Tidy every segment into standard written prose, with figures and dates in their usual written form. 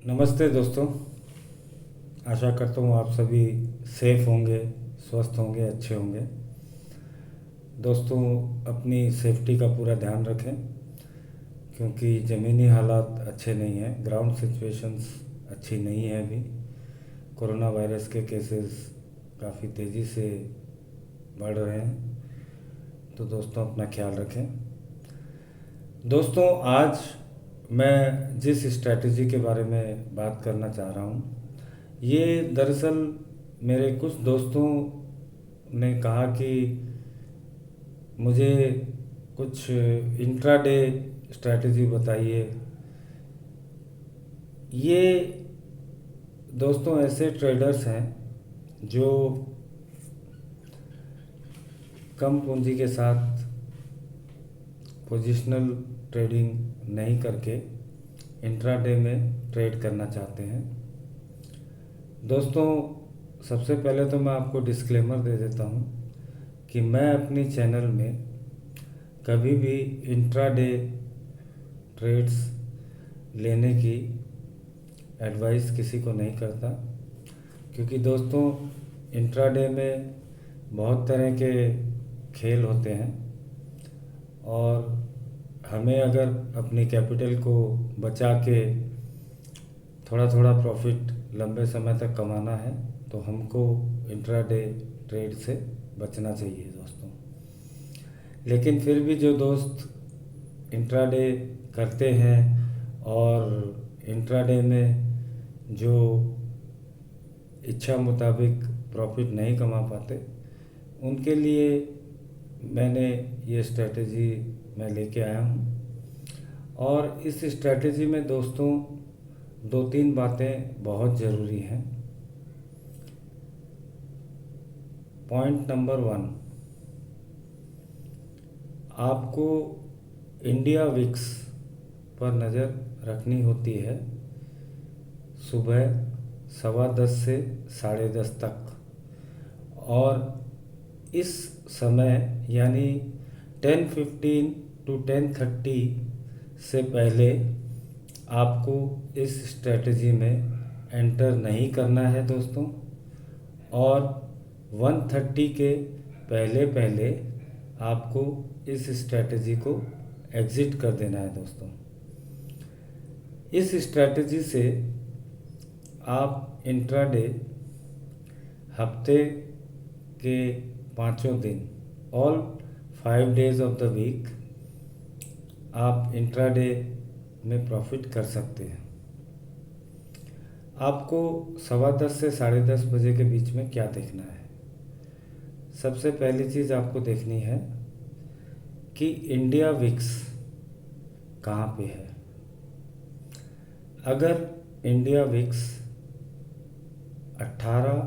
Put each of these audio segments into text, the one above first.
नमस्ते दोस्तों। आशा करता हूँ आप सभी सेफ होंगे, स्वस्थ होंगे, अच्छे होंगे। दोस्तों, अपनी सेफ्टी का पूरा ध्यान रखें क्योंकि ज़मीनी हालात अच्छे नहीं हैं, ग्राउंड सिचुएशंस अच्छी नहीं है। अभी कोरोना वायरस के केसेस काफ़ी तेज़ी से बढ़ रहे हैं, तो दोस्तों अपना ख्याल रखें। दोस्तों, आज मैं जिस स्ट्रैटेजी के बारे में बात करना चाह रहा हूँ, ये दरअसल मेरे कुछ दोस्तों ने कहा कि मुझे कुछ इंट्राडे स्ट्रैटेजी बताइए। ये दोस्तों ऐसे ट्रेडर्स हैं जो कम पूंजी के साथ पोजिशनल ट्रेडिंग नहीं करके इंट्राडे में ट्रेड करना चाहते हैं। दोस्तों, सबसे पहले तो मैं आपको डिस्क्लेमर दे देता हूँ कि मैं अपनी चैनल में कभी भी इंट्राडे ट्रेड्स लेने की एडवाइस किसी को नहीं करता, क्योंकि दोस्तों इंट्राडे में बहुत तरह के खेल होते हैं और हमें अगर अपनी कैपिटल को बचा के थोड़ा थोड़ा प्रॉफिट लंबे समय तक कमाना है तो हमको इंट्राडे ट्रेड से बचना चाहिए दोस्तों। लेकिन फिर भी जो दोस्त इंट्राडे करते हैं और इंट्राडे में जो इच्छा मुताबिक प्रॉफिट नहीं कमा पाते, उनके लिए मैंने ये स्ट्रैटेजी मैं लेके आया हूँ। और इस स्ट्रैटेजी में दोस्तों दो तीन बातें बहुत ज़रूरी हैं। पॉइंट नंबर 1, आपको इंडिया विक्स पर नज़र रखनी होती है सुबह 10:15 से 10:30 तक, और इस समय यानी 10:15 to 10:30 से पहले आपको इस स्ट्रैटेजी में एंटर नहीं करना है दोस्तों, और 1:30 के पहले पहले आपको इस स्ट्रैटेजी को एग्ज़िट कर देना है दोस्तों। इस स्ट्रैटेजी से आप इंट्राडे हफ्ते के 5 दिन, all 5 days of the week आप इंट्राडे में प्रॉफिट कर सकते हैं। आपको 10:15 से 10:30 बजे के बीच में क्या देखना है? सबसे पहली चीज़ आपको देखनी है कि इंडिया विक्स कहाँ पे है। अगर इंडिया विक्स 18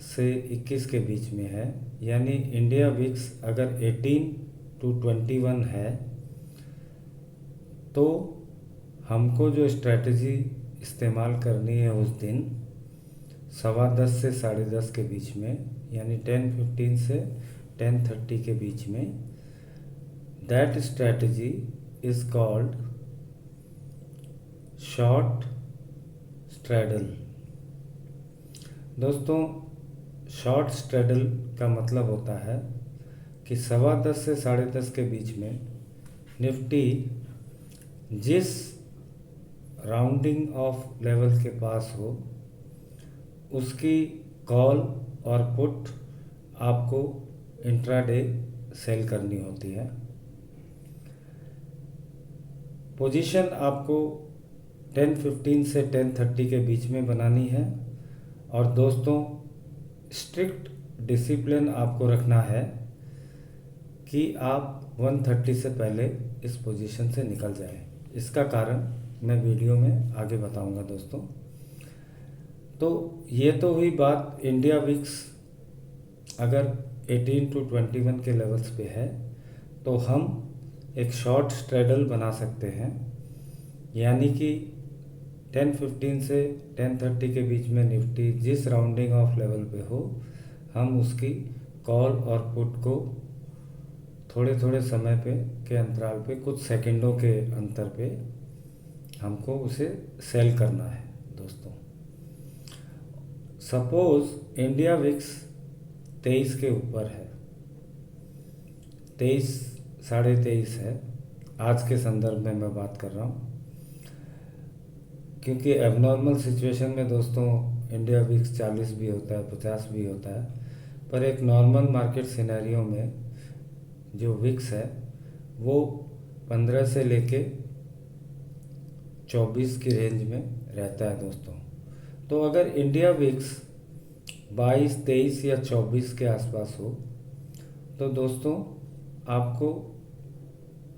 से 21 के बीच में है, यानी इंडिया विक्स अगर 18 to 21 है, तो हमको जो स्ट्रैटेजी इस्तेमाल करनी है उस दिन 10:15 से 10:30 के बीच में, यानी 10:15 से 10:30 के बीच में, that strategy is called short straddle. दोस्तों, शॉर्ट स्ट्रैडल का मतलब होता है कि 10:15 से 10:30 के बीच में निफ्टी जिस राउंडिंग ऑफ लेवल के पास हो उसकी कॉल और पुट आपको इंट्राडे सेल करनी होती है। पोजीशन आपको 10:15 से 10:30 के बीच में बनानी है, और दोस्तों स्ट्रिक्ट डिसिप्लिन आपको रखना है कि आप 1:30 से पहले इस पोजीशन से निकल जाएं। इसका कारण मैं वीडियो में आगे बताऊंगा दोस्तों। तो ये तो हुई बात इंडिया विक्स अगर 18 to 21 के लेवल्स पे है तो हम एक शॉर्ट स्ट्रैडल बना सकते हैं, यानी कि 10:15 से 10:30 के बीच में निफ्टी जिस राउंडिंग ऑफ लेवल पे हो, हम उसकी कॉल और पुट को थोड़े थोड़े समय पे के अंतराल पे, कुछ सेकंडों के अंतर पे हमको उसे सेल करना है दोस्तों। सपोज इंडिया विक्स 23 के ऊपर है, 23 साढ़े 23 है, आज के संदर्भ में मैं बात कर रहा हूँ, क्योंकि एबनॉर्मल सिचुएशन में दोस्तों इंडिया विक्स 40 भी होता है, 50 भी होता है, पर एक नॉर्मल मार्केट सिनेरियो में जो विक्स है वो 15 से लेके 24 की रेंज में रहता है दोस्तों। तो अगर इंडिया विक्स 22, 23 या 24 के आसपास हो तो दोस्तों आपको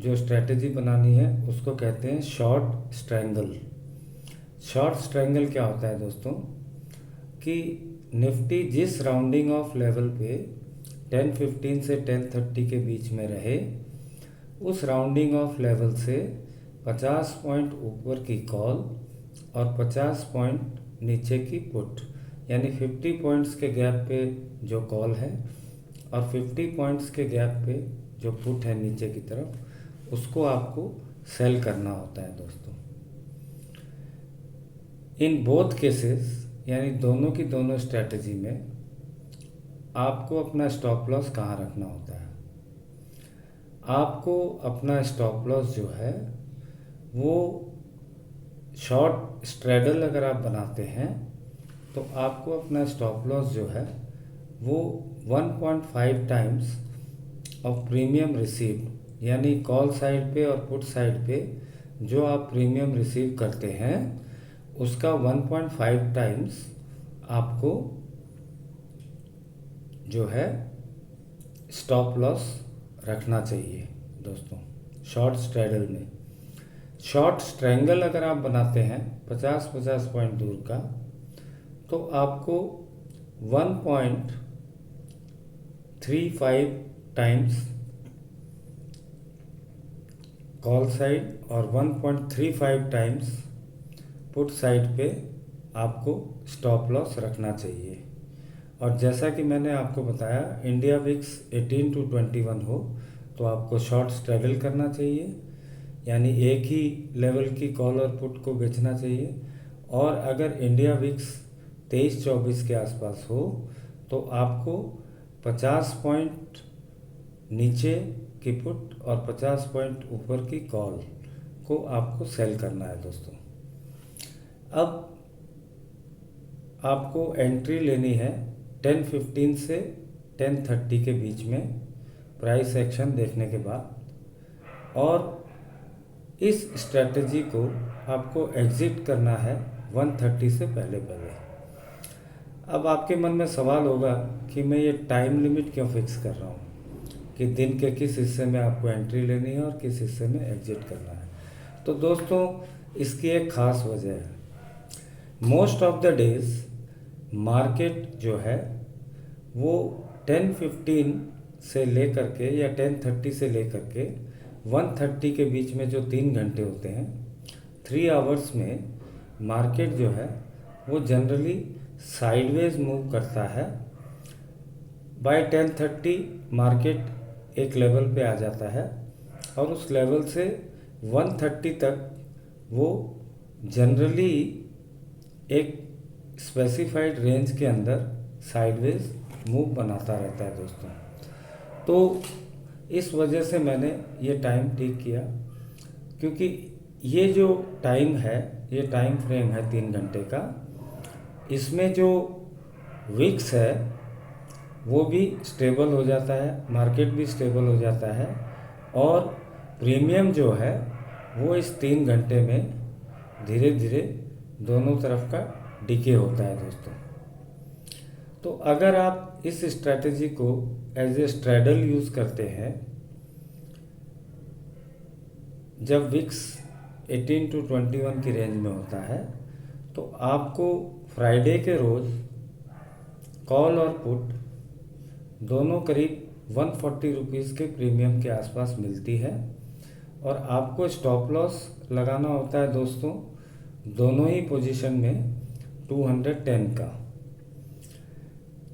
जो स्ट्रैटेजी बनानी है उसको कहते हैं शॉर्ट स्ट्रैंगल। शॉर्ट स्ट्रैंगल क्या होता है दोस्तों कि निफ्टी जिस राउंडिंग ऑफ लेवल पे 10:15 से 10:30 के बीच में रहे, उस राउंडिंग ऑफ लेवल से 50 पॉइंट ऊपर की कॉल और 50 पॉइंट नीचे की पुट, यानी 50 पॉइंट्स के गैप पे जो कॉल है और 50 पॉइंट्स के गैप पे जो पुट है नीचे की तरफ, उसको आपको सेल करना होता है दोस्तों। इन बोथ केसेस यानी दोनों की दोनों स्ट्रैटेजी में आपको अपना स्टॉप लॉस कहाँ रखना होता है। आपको अपना स्टॉप लॉस जो है वो शॉर्ट स्ट्रैडल अगर आप बनाते हैं तो आपको अपना स्टॉप लॉस जो है वो 1.5 टाइम्स ऑफ प्रीमियम रिसीव, यानी कॉल साइड पे और पुट साइड पे जो आप प्रीमियम रिसीव करते हैं उसका 1.5 टाइम्स आपको जो है स्टॉप लॉस रखना चाहिए दोस्तों शॉर्ट स्ट्रैडल में। शॉर्ट स्ट्रैंगल अगर आप बनाते हैं 50-50 पॉइंट दूर का, तो आपको 1.35 टाइम्स कॉल साइड और 1.35 टाइम्स पुट साइड पे आपको स्टॉप लॉस रखना चाहिए। और जैसा कि मैंने आपको बताया, इंडिया विक्स 18 to 21 हो तो आपको शॉर्ट स्ट्रैडल करना चाहिए, यानी एक ही लेवल की कॉल और पुट को बेचना चाहिए। और अगर इंडिया विक्स 23-24 के आसपास हो तो आपको 50 पॉइंट नीचे की पुट और 50 पॉइंट ऊपर की कॉल को आपको सेल करना है दोस्तों। अब आपको एंट्री लेनी है 10:15 से 10:30 के बीच में प्राइस एक्शन देखने के बाद, और इस स्ट्रैटेजी को आपको एग्जिट करना है 1:30 से पहले पहले। अब आपके मन में सवाल होगा कि मैं ये टाइम लिमिट क्यों फिक्स कर रहा हूँ कि दिन के किस हिस्से में आपको एंट्री लेनी है और किस हिस्से में एग्जिट करना है। तो दोस्तों इसकी एक ख़ास वजह है। Most of the days market जो है वो 10:15 से लेकर के या 10:30 से लेकर के 1:30 के बीच में जो 3 घंटे होते हैं, 3 आवर्स में मार्केट जो है वो जनरली साइडवेज मूव करता है। बाय 10:30 मार्केट एक लेवल पे आ जाता है और उस लेवल से 1:30 तक वो जनरली एक स्पेसिफाइड रेंज के अंदर साइडवेज मूव बनाता रहता है दोस्तों। तो इस वजह से मैंने ये टाइम ठीक किया, क्योंकि ये जो टाइम है, ये टाइम फ्रेम है 3 घंटे का, इसमें जो विक्स है वो भी स्टेबल हो जाता है, मार्केट भी स्टेबल हो जाता है, और प्रीमियम जो है वो इस 3 घंटे में धीरे धीरे दोनों तरफ का डिके होता है दोस्तों। तो अगर आप इस स्ट्रैटेजी को एज ए स्ट्रैडल यूज़ करते हैं, जब विक्स 18 to 21 की रेंज में होता है, तो आपको फ्राइडे के रोज़ कॉल और पुट दोनों करीब 140 रुपीज़ के प्रीमियम के आसपास मिलती है, और आपको स्टॉप लॉस लगाना होता है दोस्तों दोनों ही पोजीशन में 210 का।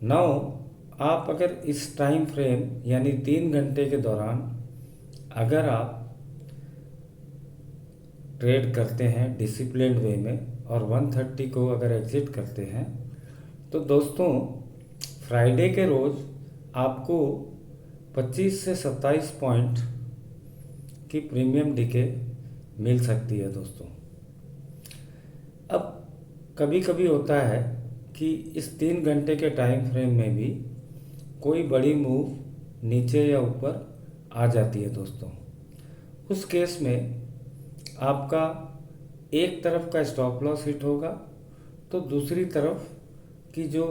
नाउ आप अगर इस टाइम फ्रेम यानी 3 घंटे के दौरान अगर आप ट्रेड करते हैं डिसिप्लिन्ड वे में और 130 को अगर एग्जिट करते हैं तो दोस्तों फ्राइडे के रोज़ आपको 25 से 27 पॉइंट की प्रीमियम डिके मिल सकती है दोस्तों। अब कभी कभी होता है कि इस 3 घंटे के टाइम फ्रेम में भी कोई बड़ी मूव नीचे या ऊपर आ जाती है दोस्तों। उस केस में आपका एक तरफ का स्टॉप लॉस हिट होगा तो दूसरी तरफ की जो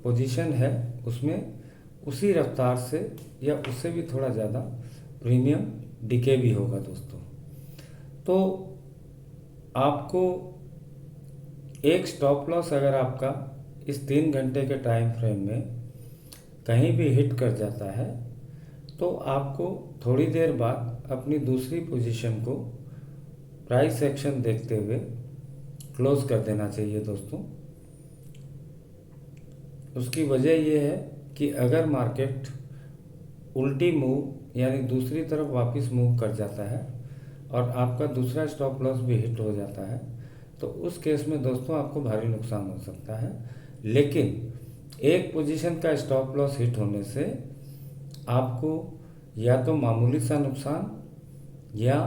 पोजीशन है उसमें उसी रफ्तार से या उससे भी थोड़ा ज़्यादा प्रीमियम डिके भी होगा दोस्तों। तो आपको एक स्टॉप लॉस अगर आपका इस 3 घंटे के टाइम फ्रेम में कहीं भी हिट कर जाता है तो आपको थोड़ी देर बाद अपनी दूसरी पोजीशन को प्राइस एक्शन देखते हुए क्लोज कर देना चाहिए दोस्तों। उसकी वजह यह है कि अगर मार्केट उल्टी मूव यानी दूसरी तरफ वापस मूव कर जाता है और आपका दूसरा स्टॉप लॉस भी हिट हो जाता है तो उस केस में दोस्तों आपको भारी नुकसान हो सकता है। लेकिन एक पोजीशन का स्टॉप लॉस हिट होने से आपको या तो मामूली सा नुकसान या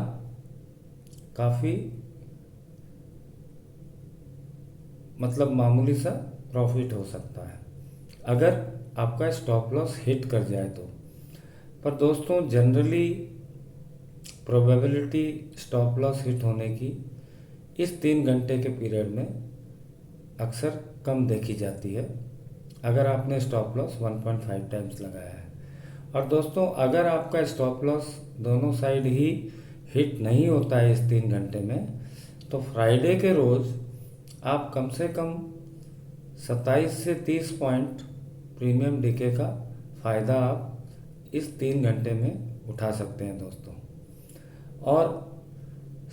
काफ़ी मामूली सा प्रॉफिट हो सकता है अगर आपका स्टॉप लॉस हिट कर जाए तो। पर दोस्तों generally probability stop loss hit होने की इस 3 घंटे के पीरियड में अक्सर कम देखी जाती है अगर आपने स्टॉप लॉस 1.5 टाइम्स लगाया है। और दोस्तों अगर आपका स्टॉप लॉस दोनों साइड ही हिट नहीं होता है इस 3 घंटे में तो फ्राइडे के रोज़ आप कम से कम 27 से 30 पॉइंट प्रीमियम डिके का फ़ायदा आप इस 3 घंटे में उठा सकते हैं दोस्तों। और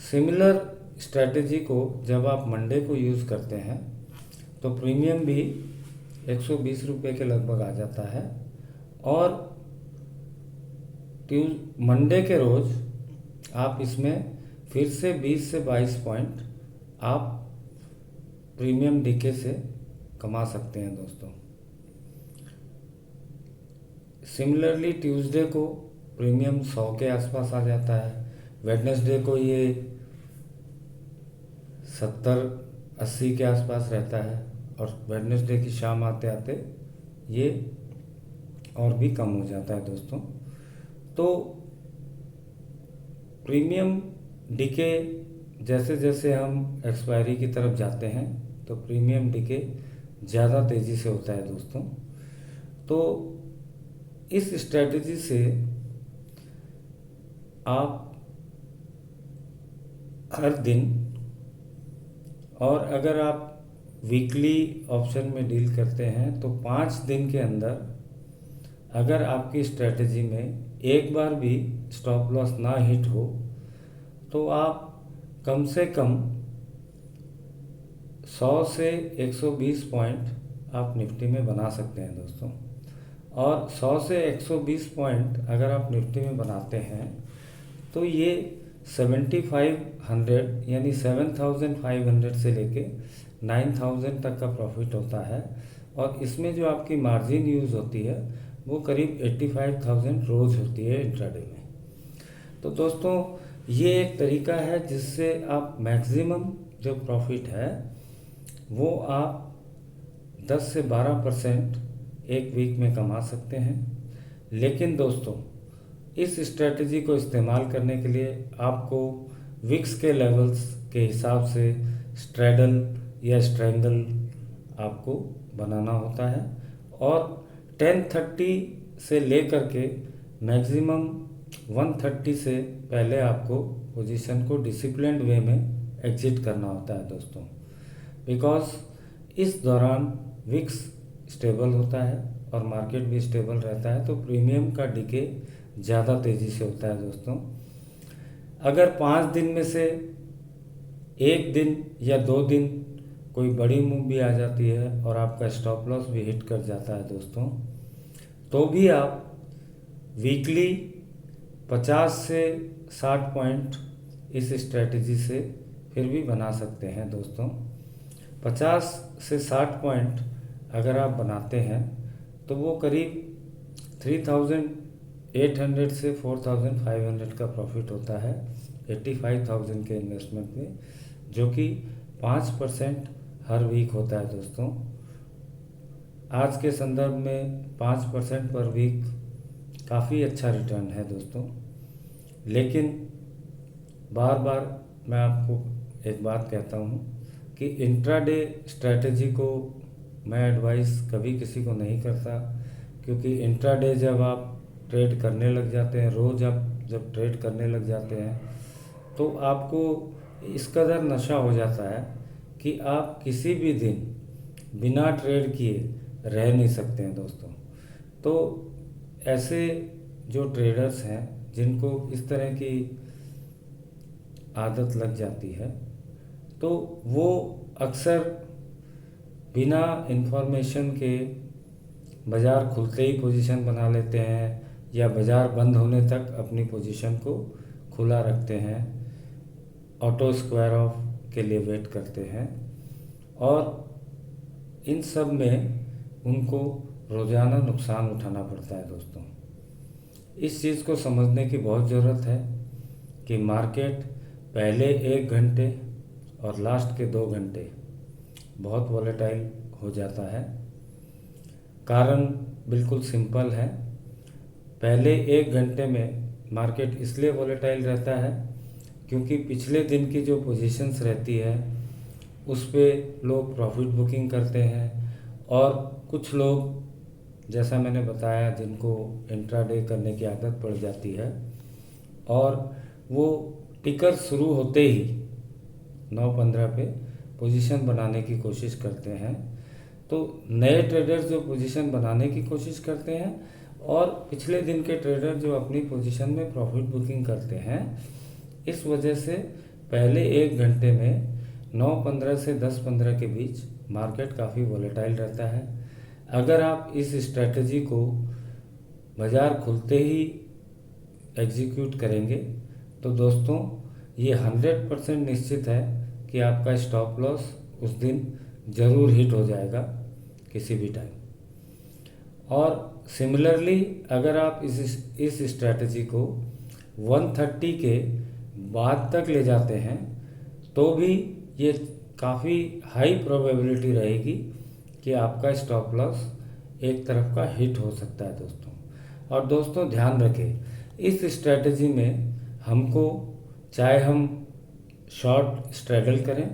सिमिलर स्ट्रेटजी को जब आप मंडे को यूज़ करते हैं तो प्रीमियम भी 120 रुपये के लगभग आ जाता है और मंडे के रोज़ आप इसमें फिर से 20 से 22 पॉइंट आप प्रीमियम डिके से कमा सकते हैं दोस्तों। सिमिलरली ट्यूसडे को प्रीमियम 100 के आसपास आ जाता है, वेडनेसडे को ये 70-80 के आसपास रहता है और वेडनेसडे की शाम आते आते ये और भी कम हो जाता है दोस्तों। तो प्रीमियम डिके जैसे जैसे हम एक्सपायरी की तरफ जाते हैं तो प्रीमियम डिके ज़्यादा तेज़ी से होता है दोस्तों। तो इस स्ट्रेटजी से आप हर दिन, और अगर आप वीकली ऑप्शन में डील करते हैं तो 5 दिन के अंदर अगर आपकी स्ट्रेटजी में एक बार भी स्टॉप लॉस ना हिट हो तो आप कम से कम 100 से 120 पॉइंट आप निफ्टी में बना सकते हैं दोस्तों। और 100 से 120 पॉइंट अगर आप निफ्टी में बनाते हैं तो ये 7500 यानी 7500 से लेके 9000 तक का प्रॉफिट होता है। और इसमें जो आपकी मार्जिन यूज़ होती है वो करीब 85,000 रोज़ होती है इंट्राडे में। तो दोस्तों ये एक तरीका है जिससे आप मैक्सिमम जो प्रॉफिट है वो आप 10 से 12% एक वीक में कमा सकते हैं। लेकिन दोस्तों इस स्ट्रेटजी को इस्तेमाल करने के लिए आपको विक्स के लेवल्स के हिसाब से स्ट्रेडल या स्ट्रेंगल आपको बनाना होता है और 1030 से लेकर के मैक्सिमम 130 से पहले आपको पोजीशन को डिसिप्लिन्ड वे में एग्जिट करना होता है दोस्तों। बिकॉज इस दौरान विक्स स्टेबल होता है और मार्केट भी स्टेबल रहता है तो प्रीमियम का डिके ज़्यादा तेज़ी से होता है दोस्तों। अगर 5 दिन में से 1 दिन या 2 दिन कोई बड़ी मूव भी आ जाती है और आपका स्टॉप लॉस भी हिट कर जाता है दोस्तों, तो भी आप वीकली 50 से 60 पॉइंट इस स्ट्रेटजी से फिर भी बना सकते हैं दोस्तों। 50 से 60 पॉइंट अगर आप बनाते हैं तो वो करीब 3800 से 4500 का प्रॉफिट होता है 85,000 के इन्वेस्टमेंट में, जो कि 5% हर वीक होता है दोस्तों। आज के संदर्भ में 5% पर वीक काफ़ी अच्छा रिटर्न है दोस्तों। लेकिन बार बार मैं आपको एक बात कहता हूँ कि इंट्राडे स्ट्रैटेजी को मैं एडवाइस कभी किसी को नहीं करता, क्योंकि इंट्राडे जब आप ट्रेड करने लग जाते हैं, रोज़ आप जब ट्रेड करने लग जाते हैं, तो आपको इस कदर नशा हो जाता है कि आप किसी भी दिन बिना ट्रेड किए रह नहीं सकते हैं दोस्तों। तो ऐसे जो ट्रेडर्स हैं जिनको इस तरह की आदत लग जाती है, तो वो अक्सर बिना इंफॉर्मेशन के बाज़ार खुलते ही पोजीशन बना लेते हैं या बाज़ार बंद होने तक अपनी पोजीशन को खुला रखते हैं, ऑटो स्क्वायर ऑफ के लिए वेट करते हैं, और इन सब में उनको रोज़ाना नुकसान उठाना पड़ता है दोस्तों। इस चीज़ को समझने की बहुत ज़रूरत है कि मार्केट पहले 1 घंटे और लास्ट के 2 घंटे बहुत वॉलेटाइल हो जाता है। कारण बिल्कुल सिंपल है। पहले 1 घंटे में मार्केट इसलिए वॉलेटाइल रहता है क्योंकि पिछले दिन की जो पोजीशंस रहती है उस पे लोग प्रॉफिट बुकिंग करते हैं, और कुछ लोग जैसा मैंने बताया जिनको इंट्राडे करने की आदत पड़ जाती है और वो टिकर शुरू होते ही 9:15 पे पोजीशन बनाने की कोशिश करते हैं। तो नए ट्रेडर्स जो पोजीशन बनाने की कोशिश करते हैं और पिछले दिन के ट्रेडर जो अपनी पोजीशन में प्रॉफिट बुकिंग करते हैं, इस वजह से पहले 1 घंटे में 9:15 से 10:15 के बीच मार्केट काफ़ी वॉलेटाइल रहता है। अगर आप इस स्ट्रेटजी को बाज़ार खुलते ही एग्जीक्यूट करेंगे तो दोस्तों ये 100% निश्चित है कि आपका स्टॉप लॉस उस दिन ज़रूर हिट हो जाएगा किसी भी टाइम। और सिमिलरली अगर आप इस स्ट्रेटजी को 130 के बाद तक ले जाते हैं तो भी ये काफ़ी हाई प्रोबेबिलिटी रहेगी कि आपका स्टॉप लॉस एक तरफ का हिट हो सकता है दोस्तों। और दोस्तों ध्यान रखें, इस स्ट्रेटजी में हमको चाहे हम शॉर्ट स्ट्रैडल करें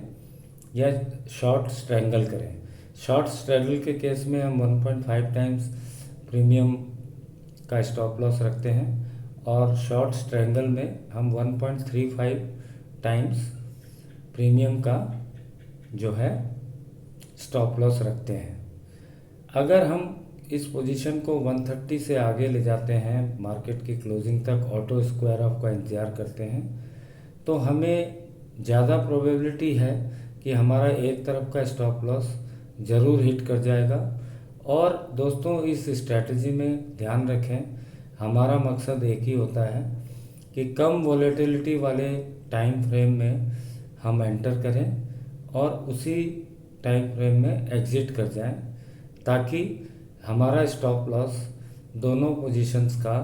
या शॉर्ट स्ट्रैंगल करें, शॉर्ट स्ट्रैडल के केस में हम 1.5 टाइम्स प्रीमियम का स्टॉप लॉस रखते हैं और शॉर्ट स्ट्रैंगल में हम 1.35 टाइम्स प्रीमियम का जो है स्टॉप लॉस रखते हैं। अगर हम इस पोजीशन को 130 से आगे ले जाते हैं, मार्केट की क्लोजिंग तक ऑटो स्क्वायर ऑफ का इंतज़ार करते हैं, तो हमें ज़्यादा प्रोबेबिलिटी है कि हमारा एक तरफ का स्टॉप लॉस ज़रूर हिट कर जाएगा। और दोस्तों इस स्ट्रैटेजी में ध्यान रखें, हमारा मकसद एक ही होता है कि कम वॉलेटिलिटी वाले टाइम फ्रेम में हम एंटर करें और उसी टाइम फ्रेम में एग्ज़िट कर जाएं, ताकि हमारा स्टॉप लॉस दोनों पोजीशंस का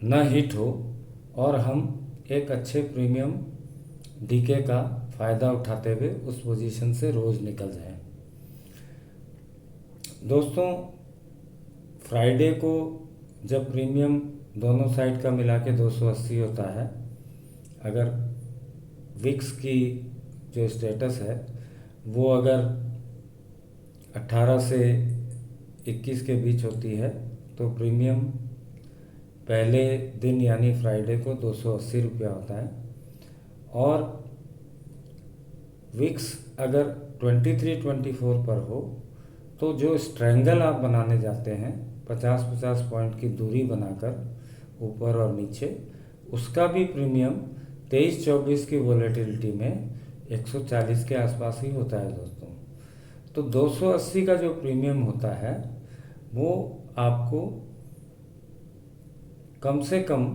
न हिट हो और हम एक अच्छे प्रीमियम डीके का फ़ायदा उठाते हुए उस पोजीशन से रोज़ निकल जाएं। दोस्तों फ्राइडे को जब प्रीमियम दोनों साइड का मिला के 280 होता है, अगर विक्स की जो स्टेटस है वो अगर 18 से 21 के बीच होती है तो प्रीमियम पहले दिन यानी फ्राइडे को 280 रुपया होता है। और विक्स अगर 23-24 पर हो तो जो स्ट्रैंगल आप बनाने जाते हैं 50-50 पॉइंट की दूरी बनाकर ऊपर और नीचे, उसका भी प्रीमियम 23-24 की वॉलेटिलिटी में 140 के आसपास ही होता है दोस्तों। तो 280 का जो प्रीमियम होता है वो आपको कम से कम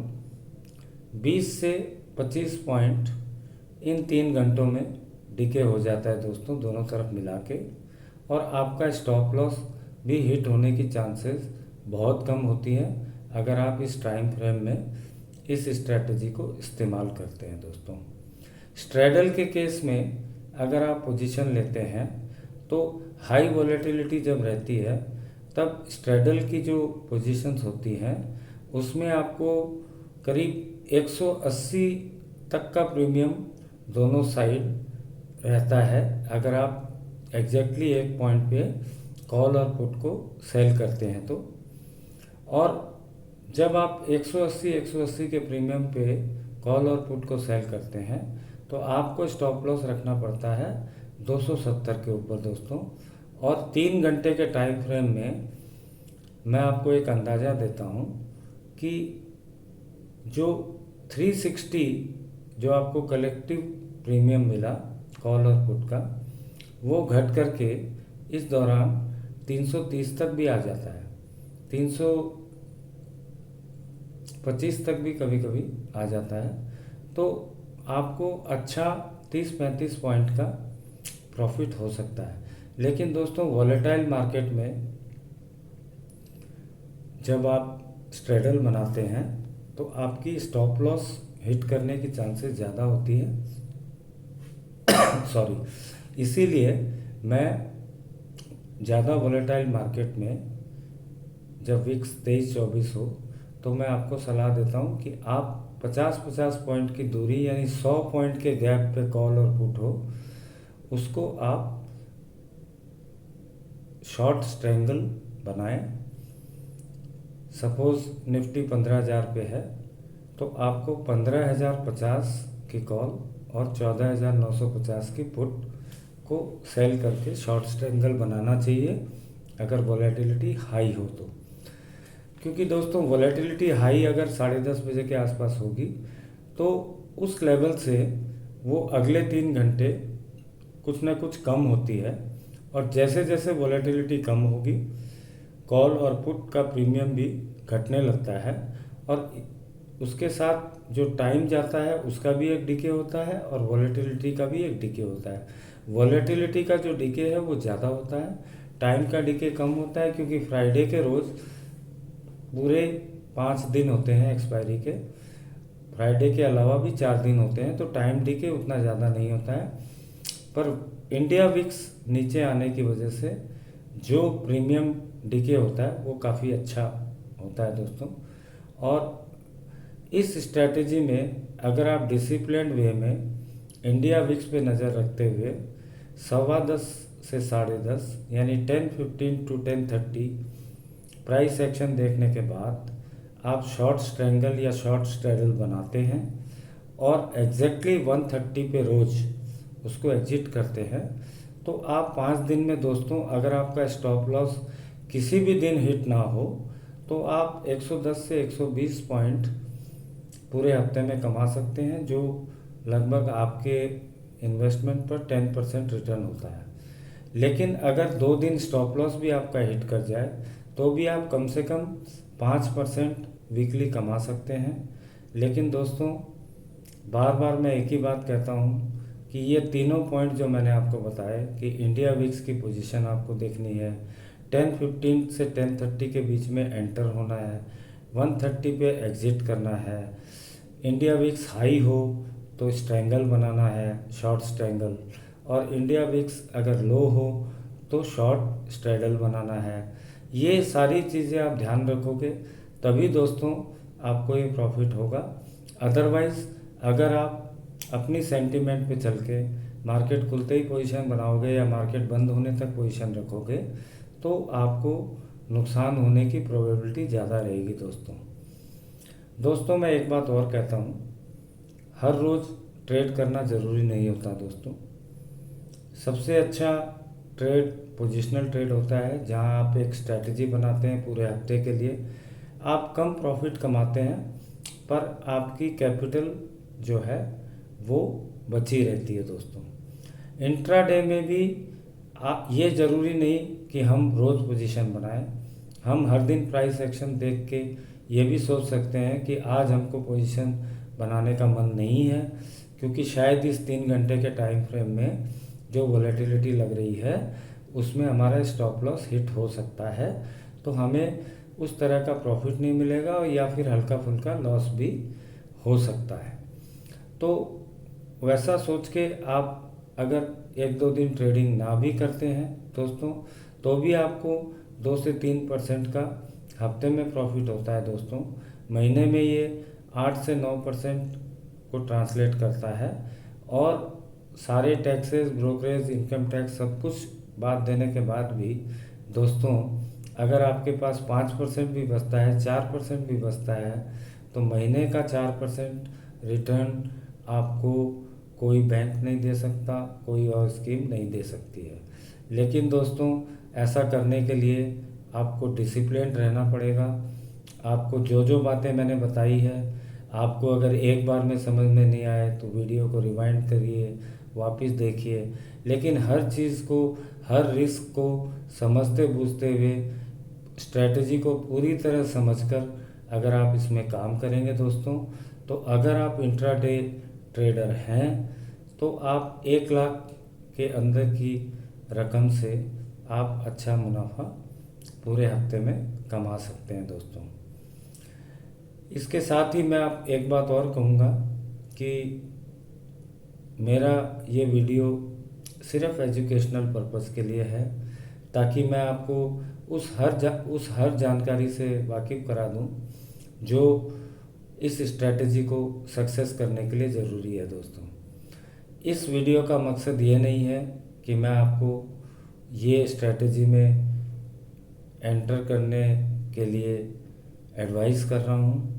20 से 25 पॉइंट इन 3 घंटों में डिके हो जाता है दोस्तों दोनों तरफ मिला के, और आपका स्टॉप लॉस भी हिट होने की चांसेस बहुत कम होती है अगर आप इस टाइम फ्रेम में इस स्ट्रैटेजी को इस्तेमाल करते हैं दोस्तों। स्ट्रैडल के केस में अगर आप पोजीशन लेते हैं तो हाई वॉलेटिलिटी जब रहती है तब स्ट्रैडल की जो पोजीशंस होती हैं उसमें आपको करीब 180 तक का प्रीमियम दोनों साइड रहता है अगर आप एग्जैक्टली एक पॉइंट पे कॉल और पुट को सेल करते हैं तो। और जब आप 180 के प्रीमियम पे कॉल और पुट को सेल करते हैं तो आपको स्टॉप लॉस रखना पड़ता है 270 के ऊपर दोस्तों। और 3 घंटे के टाइम फ्रेम में मैं आपको एक अंदाज़ा देता हूँ कि जो 360 जो आपको कलेक्टिव प्रीमियम मिला कॉल और पुट का, वो घट करके इस दौरान 330 तक भी आ जाता है, 325 तक भी कभी कभी आ जाता है। तो आपको अच्छा 30-35 पॉइंट का प्रॉफिट हो सकता है। लेकिन दोस्तों वॉलेटाइल मार्केट में जब आप स्ट्रैडल बनाते हैं तो आपकी स्टॉप लॉस हिट करने की चांसेस ज़्यादा होती है सॉरी। इसीलिए मैं ज़्यादा वॉलेटाइल मार्केट में जब विक्स 23-24 हो तो मैं आपको सलाह देता हूं कि आप 50-50 पॉइंट की दूरी यानी 100 पॉइंट के गैप पे कॉल और पुट हो उसको आप शॉर्ट स्ट्रैंगल बनाएं। सपोज़ निफ्टी 15,000 पे है तो आपको 15,050 की कॉल और 14,950 की पुट को सेल करके शॉर्ट स्ट्रैंगल बनाना चाहिए अगर वॉलेटिलिटी हाई हो तो। क्योंकि दोस्तों वॉलेटिलिटी हाई अगर 10:30 बजे के आसपास होगी तो उस लेवल से वो अगले 3 घंटे कुछ ना कुछ कम होती है, और जैसे जैसे वॉलेटिलिटी कम होगी कॉल और पुट का प्रीमियम भी घटने लगता है, और उसके साथ जो टाइम जाता है उसका भी एक डिके होता है और वॉलेटिलिटी का भी एक डिके होता है। वॉलेटिलिटी का जो डिके है वो ज़्यादा होता है, टाइम का डिके कम होता है, क्योंकि फ्राइडे के रोज़ पूरे 5 दिन होते हैं एक्सपायरी के, फ्राइडे के अलावा भी 4 दिन होते हैं, तो टाइम डिके उतना ज़्यादा नहीं होता है। पर इंडिया विक्स नीचे आने की वजह से जो प्रीमियम डिके होता है वो काफ़ी अच्छा होता है दोस्तों। और इस स्ट्रैटेजी में अगर आप डिसिप्लिन वे में इंडिया विक्स पे नज़र रखते हुए 10:15 से 10:30 यानी 10:15 to 10:30 प्राइस एक्शन देखने के बाद आप शॉर्ट स्ट्रैंगल या शॉर्ट स्ट्रैडल बनाते हैं और एग्जैक्टली 1:30 पे रोज़ उसको एग्जिट करते हैं, तो आप 5 दिन में दोस्तों अगर आपका स्टॉप लॉस किसी भी दिन हिट ना हो तो आप 110 से 120 पॉइंट पूरे हफ्ते में कमा सकते हैं, जो लगभग आपके इन्वेस्टमेंट पर 10% रिटर्न होता है। लेकिन अगर 2 दिन स्टॉप लॉस भी आपका हिट कर जाए तो भी आप कम से कम 5% वीकली कमा सकते हैं। लेकिन दोस्तों बार बार मैं एक ही बात कहता हूँ कि ये तीनों पॉइंट जो मैंने आपको बताए कि इंडिया विक्स की पोजीशन आपको देखनी है, 10:15 से 10:30 के बीच में एंटर होना है, 1:30 पे एग्जिट करना है, इंडिया विक्स हाई हो तो स्ट्रैंगल बनाना है शॉर्ट स्ट्रैंगल, और इंडिया विक्स अगर लो हो तो शॉर्ट स्ट्रैडल बनाना है। ये सारी चीज़ें आप ध्यान रखोगे तभी दोस्तों आपको ये प्रॉफिट होगा। अदरवाइज़ अगर आप अपनी सेंटीमेंट पे चल के मार्केट खुलते ही पोजीशन बनाओगे या मार्केट बंद होने तक पोजीशन रखोगे तो आपको नुकसान होने की प्रोबेबिलिटी ज़्यादा रहेगी दोस्तों मैं एक बात और कहता हूँ, हर रोज़ ट्रेड करना ज़रूरी नहीं होता दोस्तों। सबसे अच्छा ट्रेड पोजिशनल ट्रेड होता है जहाँ आप एक स्ट्रैटेजी बनाते हैं पूरे हफ्ते के लिए, आप कम प्रॉफिट कमाते हैं पर आपकी कैपिटल जो है वो बची रहती है दोस्तों। इंट्राडे में भी ये ज़रूरी नहीं कि हम रोज़ पोजीशन बनाएं, हम हर दिन प्राइस एक्शन देख के ये भी सोच सकते हैं कि आज हमको पोजीशन बनाने का मन नहीं है क्योंकि शायद इस 3 घंटे के टाइम फ्रेम में जो वॉलेटिलिटी लग रही है उसमें हमारा स्टॉप लॉस हिट हो सकता है, तो हमें उस तरह का प्रॉफिट नहीं मिलेगा और या फिर हल्का फुल्का लॉस भी हो सकता है। तो वैसा सोच के आप अगर 1-2 दिन ट्रेडिंग ना भी करते हैं दोस्तों, तो भी आपको 2 से 3% का हफ्ते में प्रॉफिट होता है दोस्तों। महीने में ये 8 से 9% को ट्रांसलेट करता है, और सारे टैक्सेस, ब्रोकरेज, इनकम टैक्स सब कुछ बात देने के बाद भी दोस्तों अगर आपके पास 5% भी बचता है, 4% भी बचता है, तो महीने का 4% रिटर्न आपको कोई बैंक नहीं दे सकता, कोई और स्कीम नहीं दे सकती है। लेकिन दोस्तों ऐसा करने के लिए आपको डिसिप्लिन रहना पड़ेगा। आपको जो जो बातें मैंने बताई है, आपको अगर एक बार में समझ में नहीं आए तो वीडियो को रिवाइंड करिए, वापस देखिए, लेकिन हर चीज़ को, हर रिस्क को समझते बूझते हुए, स्ट्रेटजी को पूरी तरह समझकर अगर आप इसमें काम करेंगे दोस्तों, तो अगर आप इंट्राडे ट्रेडर हैं तो आप 1 लाख के अंदर की रकम से आप अच्छा मुनाफा पूरे हफ्ते में कमा सकते हैं दोस्तों। इसके साथ ही मैं आप एक बात और कहूँगा कि मेरा ये वीडियो सिर्फ एजुकेशनल पर्पस के लिए है, ताकि मैं आपको उस हर जानकारी से वाकिफ़ करा दूं जो इस स्ट्रेटजी को सक्सेस करने के लिए ज़रूरी है दोस्तों। इस वीडियो का मकसद ये नहीं है कि मैं आपको ये स्ट्रेटजी में एंटर करने के लिए एडवाइस कर रहा हूँ।